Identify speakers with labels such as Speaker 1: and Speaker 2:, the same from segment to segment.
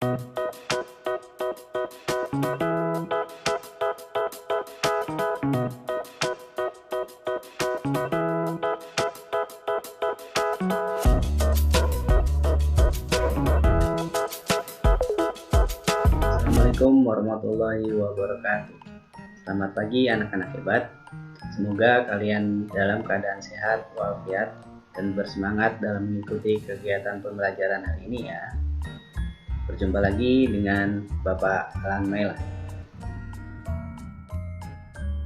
Speaker 1: Assalamualaikum warahmatullahi wabarakatuh. Selamat pagi anak-anak hebat. Semoga kalian dalam keadaan sehat walafiat dan bersemangat dalam mengikuti kegiatan pembelajaran hari ini ya. Berjumpa lagi dengan Bapak Alan Maila.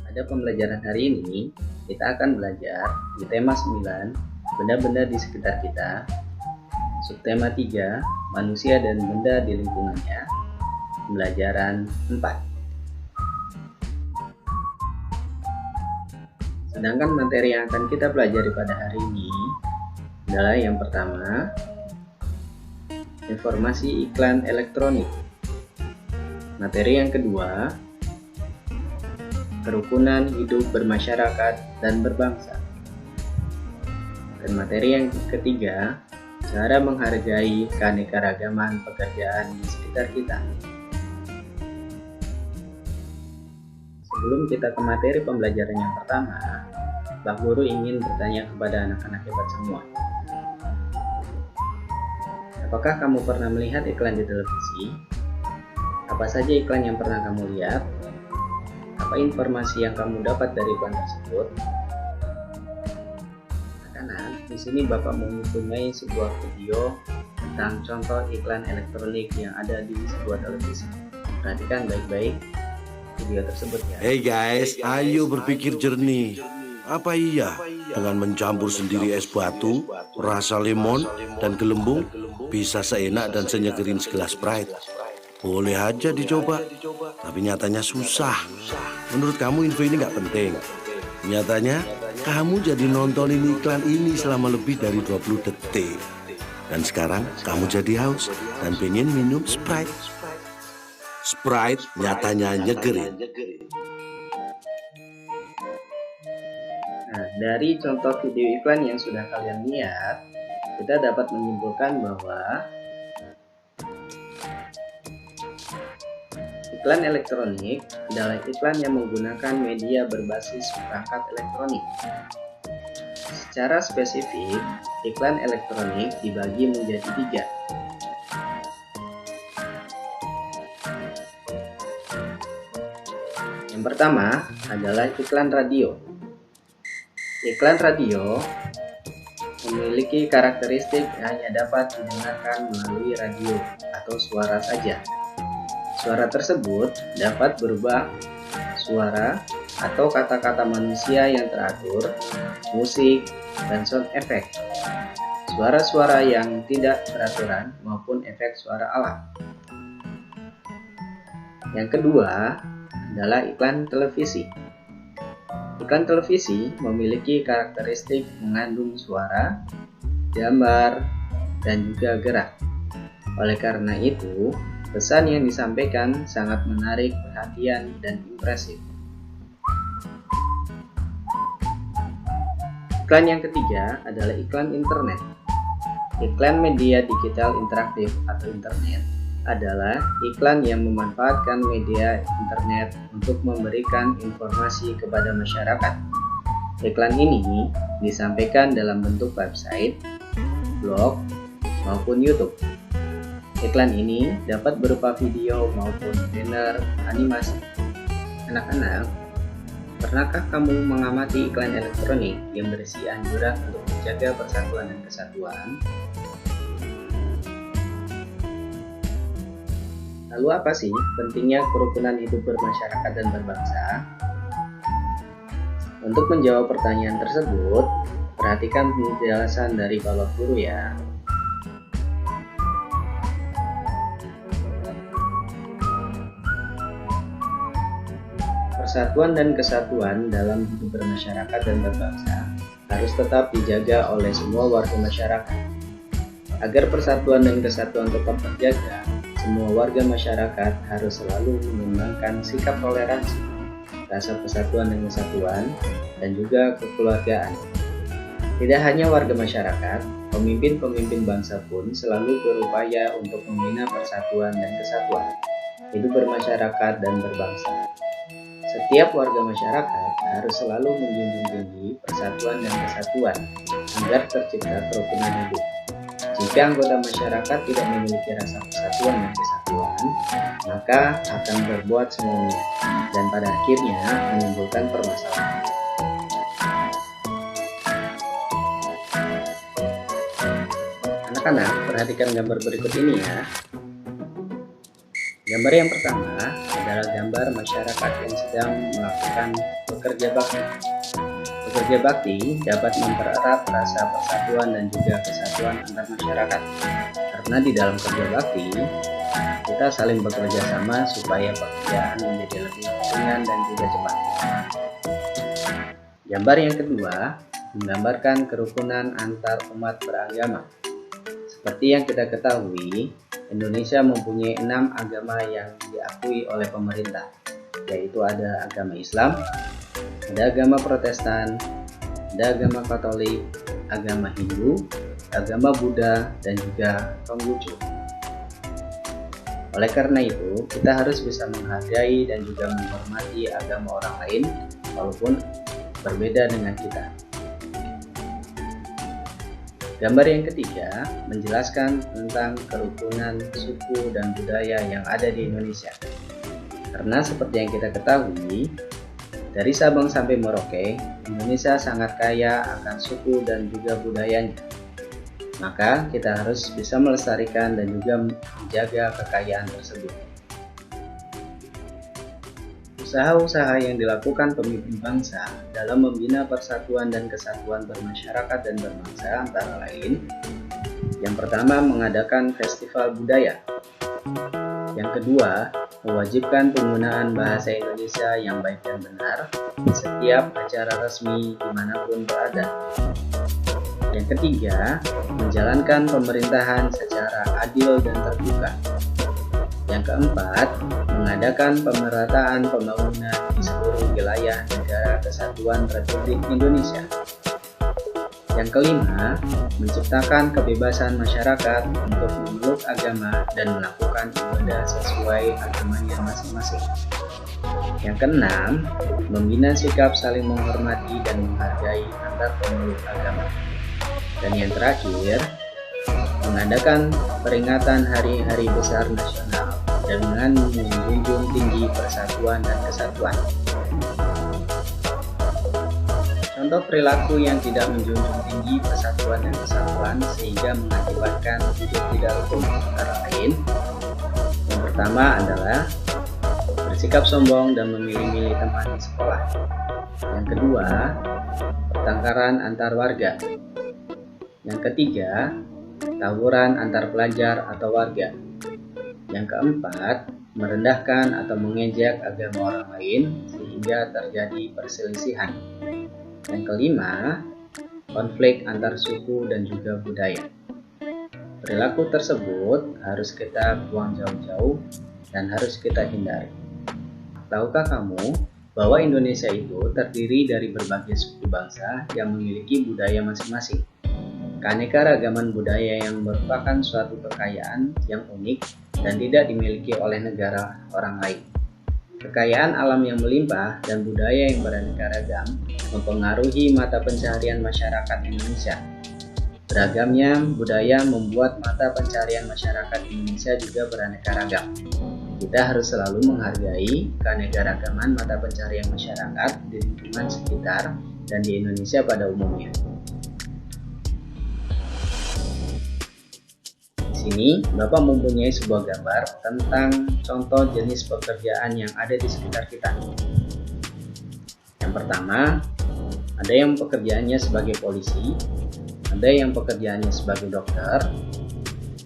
Speaker 1: Pada pembelajaran hari ini kita akan belajar di tema 9 benda-benda di sekitar kita, subtema 3 manusia dan benda di lingkungannya, pembelajaran 4. Sedangkan materi yang akan kita pelajari pada hari ini adalah yang pertama, informasi iklan elektronik. Materi yang kedua, kerukunan hidup bermasyarakat dan berbangsa. Dan materi yang ketiga, cara menghargai keanekaragaman pekerjaan di sekitar kita. Sebelum kita ke materi pembelajaran yang pertama, Pak Guru ingin bertanya kepada anak-anak hebat semua. Apakah kamu pernah melihat iklan di televisi? Apa saja iklan yang pernah kamu lihat? Apa informasi yang kamu dapat dari iklan tersebut? Anak-anak, di sini Bapak mempunyai sebuah video tentang contoh iklan elektronik yang ada di sebuah televisi. Perhatikan baik-baik video tersebut ya.
Speaker 2: Hey guys, ayo berpikir jernih. Apa iya dengan mencampur sendiri es batu, rasa lemon, dan gelembung bisa seenak dan senyegerin segelas Sprite? Boleh aja dicoba, tapi nyatanya susah. Menurut kamu info ini nggak penting? Nyatanya kamu jadi nontonin iklan ini selama lebih dari 20 detik. Dan sekarang kamu jadi haus dan pengen minum Sprite. Sprite nyatanya nyegerin.
Speaker 1: Nah, dari contoh video iklan yang sudah kalian lihat, kita dapat menyimpulkan bahwa iklan elektronik adalah iklan yang menggunakan media berbasis perangkat elektronik. Secara spesifik, iklan elektronik dibagi menjadi 3. Yang pertama adalah iklan radio. Iklan radio memiliki karakteristik hanya dapat didengarkan melalui radio atau suara saja. Suara tersebut dapat berupa suara atau kata-kata manusia yang teratur, musik, dan sound effect. Suara-suara yang tidak beraturan maupun efek suara alam. Yang kedua adalah iklan televisi. Iklan televisi memiliki karakteristik mengandung suara, gambar, dan juga gerak. Oleh karena itu, pesan yang disampaikan sangat menarik perhatian dan impresif. Iklan yang ketiga adalah iklan internet. Iklan media digital interaktif atau internet adalah iklan yang memanfaatkan media internet untuk memberikan informasi kepada masyarakat. Iklan ini disampaikan dalam bentuk website, blog, maupun YouTube. Iklan ini dapat berupa video maupun banner animasi. Anak-anak, pernahkah kamu mengamati iklan elektronik yang berisi anjuran untuk menjaga persatuan dan kesatuan? Lalu apa sih pentingnya kerukunan hidup bermasyarakat dan berbangsa? Untuk menjawab pertanyaan tersebut, perhatikan penjelasan dari Bapak Guru ya. Persatuan dan kesatuan dalam hidup bermasyarakat dan berbangsa harus tetap dijaga oleh semua warga masyarakat. Agar persatuan dan kesatuan tetap terjaga, semua warga masyarakat harus selalu mengembangkan sikap toleransi, rasa persatuan dan kesatuan, dan juga kekeluargaan. Tidak hanya warga masyarakat, pemimpin-pemimpin bangsa pun selalu berupaya untuk membina persatuan dan kesatuan, hidup bermasyarakat dan berbangsa. Setiap warga masyarakat harus selalu menjunjung tinggi persatuan dan kesatuan agar tercipta kerukunan hidup. Jika anggota masyarakat tidak memiliki rasa persatuan dan kesatuan, maka akan berbuat semaunya dan pada akhirnya menimbulkan permasalahan. Anak-anak, perhatikan gambar berikut ini ya. Gambar yang pertama adalah gambar masyarakat yang sedang melakukan bekerja bakti. Bekerja bakti dapat mempererat rasa persatuan dan juga kesatuan antar masyarakat. Karena di dalam kerja bakti, kita saling bekerja sama supaya pekerjaan menjadi lebih ringan dan juga cepat. Gambar yang kedua menggambarkan kerukunan antar umat beragama. Seperti yang kita ketahui, Indonesia mempunyai 6 agama yang diakui oleh pemerintah, yaitu ada agama Islam, ada agama Protestan, ada agama Katolik, agama Hindu, agama Buddha, dan juga Konghucu. Oleh karena itu, kita harus bisa menghargai dan juga menghormati agama orang lain, walaupun berbeda dengan kita. Gambar yang ketiga menjelaskan tentang kerukunan suku dan budaya yang ada di Indonesia. Karena seperti yang kita ketahui, dari Sabang sampai Merauke, Indonesia sangat kaya akan suku dan juga budayanya. Maka kita harus bisa melestarikan dan juga menjaga kekayaan tersebut. Usaha-usaha yang dilakukan pemimpin bangsa dalam membina persatuan dan kesatuan bermasyarakat dan berbangsa antara lain, yang pertama mengadakan festival budaya, yang kedua mewajibkan penggunaan bahasa Indonesia yang baik dan benar di setiap acara resmi dimanapun berada, yang ketiga menjalankan pemerintahan secara adil dan terbuka, yang keempat mengadakan pemerataan pembangunan di seluruh wilayah negara kesatuan Republik Indonesia. Yang kelima, menciptakan kebebasan masyarakat untuk memeluk agama dan melakukan ibadah sesuai agamanya masing-masing. Yang keenam, membina sikap saling menghormati dan menghargai antar pemeluk agama. Dan yang terakhir, mengadakan peringatan hari-hari besar nasional dengan menjunjung tinggi persatuan dan kesatuan. Contoh perilaku yang tidak menjunjung tinggi persatuan dan kesatuan sehingga mengakibatkan hidup tidak rukun antara lain. Yang pertama adalah bersikap sombong dan memilih-milih teman di sekolah. Yang kedua, pertengkaran antar warga. Yang ketiga, tawuran antar pelajar atau warga. Yang keempat, merendahkan atau mengejek agama orang lain sehingga terjadi perselisihan. Yang kelima, konflik antar suku dan juga budaya. Perilaku tersebut harus kita buang jauh-jauh dan harus kita hindari. Tahukah kamu bahwa Indonesia itu terdiri dari berbagai suku bangsa yang memiliki budaya masing-masing? Keanekaragaman budaya yang merupakan suatu kekayaan yang unik dan tidak dimiliki oleh negara orang lain. Kekayaan alam yang melimpah dan budaya yang beraneka ragam mempengaruhi mata pencaharian masyarakat Indonesia. Beragamnya budaya membuat mata pencaharian masyarakat Indonesia juga beraneka ragam. Kita harus selalu menghargai keanekaragaman mata pencaharian masyarakat di lingkungan sekitar dan di Indonesia pada umumnya. Di sini, Bapak mempunyai sebuah gambar tentang contoh jenis pekerjaan yang ada di sekitar kita. Yang pertama, ada yang pekerjaannya sebagai polisi, ada yang pekerjaannya sebagai dokter,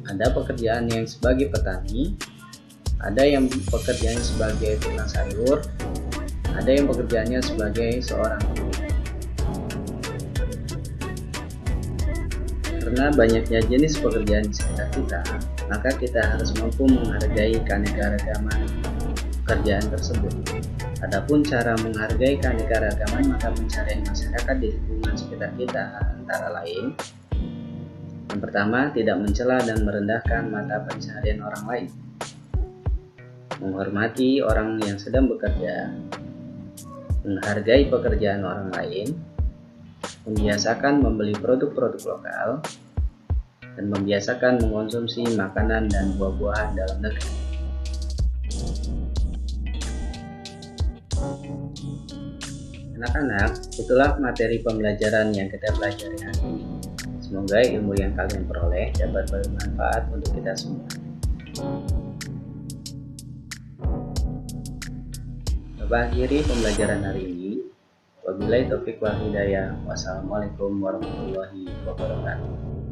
Speaker 1: ada pekerjaan yang sebagai petani, ada yang pekerjaannya sebagai tukang sayur, ada yang pekerjaannya sebagai seorang guru. Karena banyaknya jenis pekerjaan di sekitar kita, maka kita harus mampu menghargai keanekaragaman pekerjaan tersebut. Adapun cara menghargai keanekaragaman mata pencaharian masyarakat di lingkungan sekitar kita antara lain Yang pertama, tidak mencela dan merendahkan mata pencaharian orang lain. Menghormati orang yang sedang bekerja, menghargai pekerjaan orang lain, membiasakan membeli produk-produk lokal, dan membiasakan mengonsumsi makanan dan buah-buahan dalam negeri. Anak-anak, itulah materi pembelajaran yang kita pelajari hari ini. Semoga ilmu yang kalian peroleh dapat bermanfaat untuk kita semua. Bapak akhiri pembelajaran hari ini. Wabillahi taufiq wal hidayah. Wassalamualaikum warahmatullahi wabarakatuh.